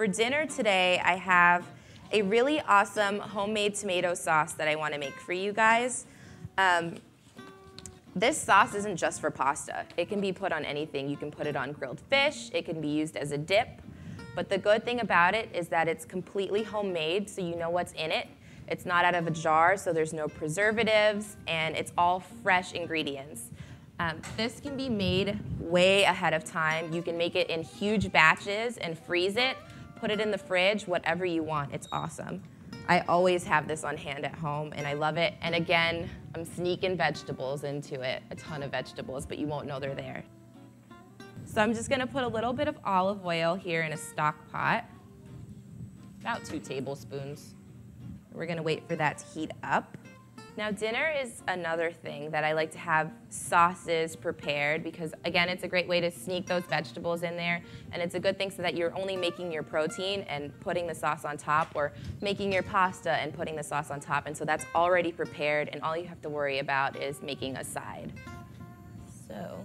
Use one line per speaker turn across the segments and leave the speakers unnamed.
For dinner today, I have a really awesome homemade tomato sauce that I want to make for you guys. This sauce isn't just for pasta. It can be put on anything. You can put it on grilled fish. It can be used as a dip. But the good thing about it is that it's completely homemade, so you know what's in it. It's not out of a jar, so there's no preservatives, and it's all fresh ingredients. This can be made way ahead of time. You can make it in huge batches and freeze it, put it in the fridge, whatever you want. It's awesome. I always have this on hand at home, and I love it. And again, I'm sneaking vegetables into it, a ton of vegetables, but you won't know they're there. So I'm just gonna put a little bit of olive oil here in a stock pot, about 2 tablespoons. We're gonna wait for that to heat up. Now dinner is another thing that I like to have sauces prepared because again, it's a great way to sneak those vegetables in there, and it's a good thing so that you're only making your protein and putting the sauce on top, or making your pasta and putting the sauce on top, and so that's already prepared, and all you have to worry about is making a side. So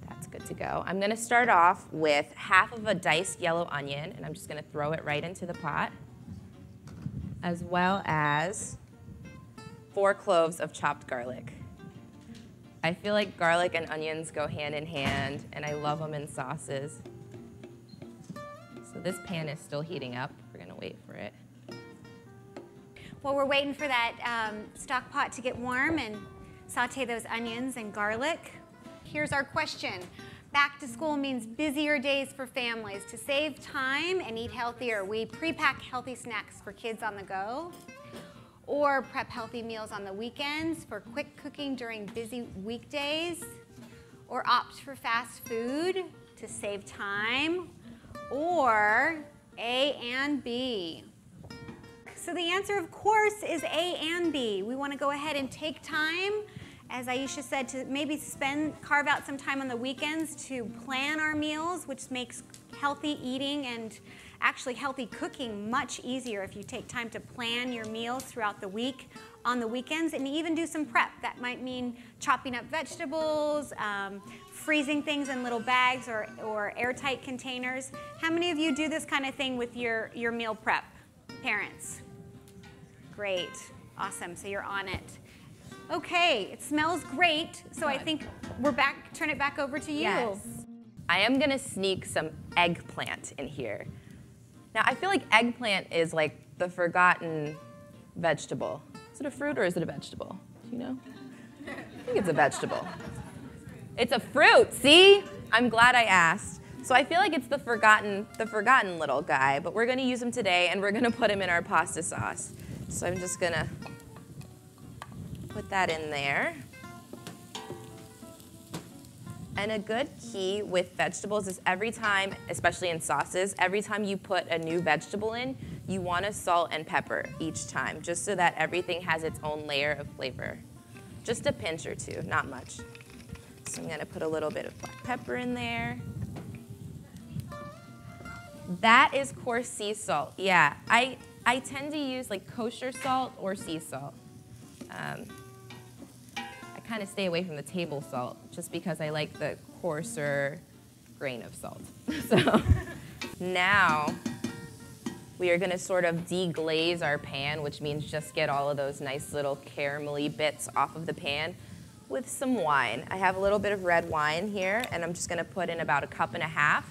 that's good to go. I'm gonna start off with half of a diced yellow onion, and I'm just gonna throw it right into the pot, as well as 4 cloves of chopped garlic. I feel like garlic and onions go hand in hand, and I love them in sauces. So this pan is still heating up. We're gonna wait for it.
While we're waiting for that stock pot to get warm and saute those onions and garlic, here's our question. Back to school means busier days for families. To save time and eat healthier, we pre-pack healthy snacks for kids on the go, or prep healthy meals on the weekends for quick cooking during busy weekdays, or opt for fast food to save time, or A and B. So the answer, of course, is A and B. We want to go ahead and take time, as Ayesha said, to maybe carve out some time on the weekends to plan our meals, which makes healthy eating and actually healthy cooking much easier if you take time to plan your meals throughout the week on the weekends, and even do some prep. That might mean chopping up vegetables, freezing things in little bags or airtight containers. How many of you do this kind of thing with your meal prep? Parents? Great, awesome, so you're on it. Okay, it smells great, so I think we're back, turn it back over to you.
Yes. I am gonna sneak some eggplant in here. Now, I feel like eggplant is like the forgotten vegetable. Is it a fruit or is it a vegetable? Do you know? I think it's a vegetable. It's a fruit, see? I'm glad I asked. So I feel like it's the forgotten little guy, but we're gonna use him today, and we're gonna put him in our pasta sauce. So I'm just gonna put that in there. And a good key with vegetables is every time, especially in sauces, every time you put a new vegetable in, you want to salt and pepper each time, just so that everything has its own layer of flavor. Just a pinch or 2, not much. So I'm going to put a little bit of black pepper in there. That is coarse sea salt. Yeah, I tend to use like kosher salt or sea salt. I kind of stay away from the table salt just because I like the coarser grain of salt. So now we are going to sort of deglaze our pan, which means just get all of those nice little caramelly bits off of the pan with some wine. I have a little bit of red wine here, and I'm just going to put in about 1.5 cups.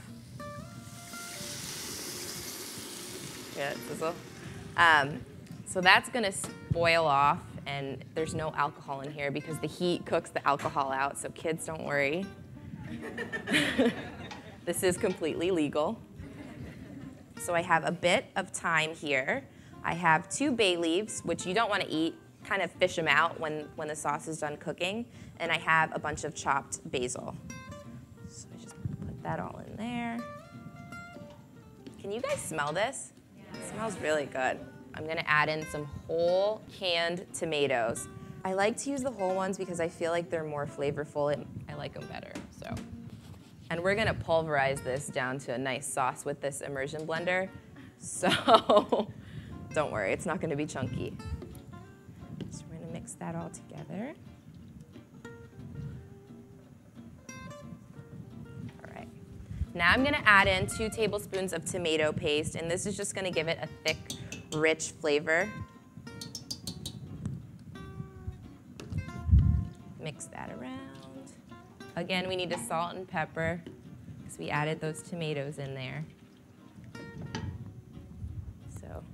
Yeah, sizzle. So that's going to boil off, and there's no alcohol in here because the heat cooks the alcohol out, so kids, don't worry. This is completely legal. So I have a bit of thyme here. I have 2 bay leaves, which you don't want to eat. Kind of fish them out when the sauce is done cooking. And I have a bunch of chopped basil. So I just put that all in there. Can you guys smell this? Yeah. It smells really good. I'm gonna add in some whole canned tomatoes. I like to use the whole ones because I feel like they're more flavorful and I like them better, so. And we're gonna pulverize this down to a nice sauce with this immersion blender. So don't worry, it's not gonna be chunky. So we're gonna mix that all together. All right. Now I'm gonna add in 2 tablespoons of tomato paste, and this is just gonna give it a thick, rich flavor. Mix that around. Again, we need to salt and pepper because we added those tomatoes in there. So,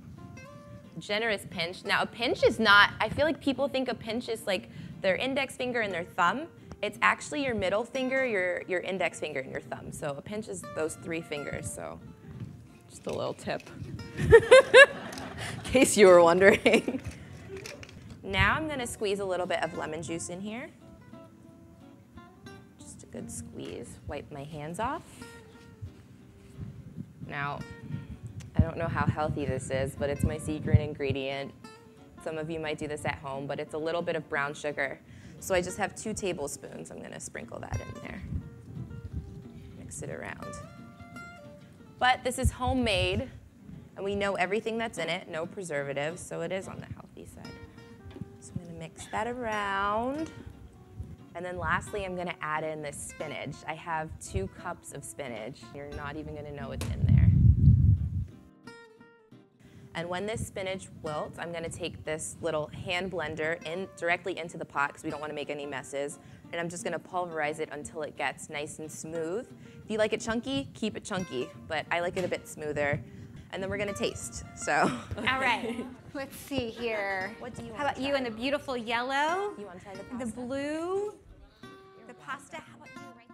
generous pinch. Now, a pinch is not, I feel like people think a pinch is like their index finger and their thumb. It's actually your middle finger, your index finger, and your thumb. So a pinch is those 3 fingers, so just a little tip. In case you were wondering. Now I'm gonna squeeze a little bit of lemon juice in here. Just a good squeeze. Wipe my hands off. Now, I don't know how healthy this is, but it's my secret ingredient. Some of you might do this at home, but it's a little bit of brown sugar. So I just have 2 tablespoons. I'm gonna sprinkle that in there. Mix it around. But this is homemade, and we know everything that's in it, no preservatives, so it is on the healthy side. So I'm gonna mix that around. And then lastly, I'm gonna add in this spinach. I have 2 cups of spinach. You're not even gonna know it's in there. And when this spinach wilts, I'm gonna take this little hand blender directly into the pot because we don't wanna make any messes. And I'm just gonna pulverize it until it gets nice and smooth. If you like it chunky, keep it chunky, but I like it a bit smoother. And then we're gonna taste, so.
All right, let's see here.
What do you want?
How about you in the beautiful yellow?
You wanna try the pasta?
The blue, the pasta. How about you right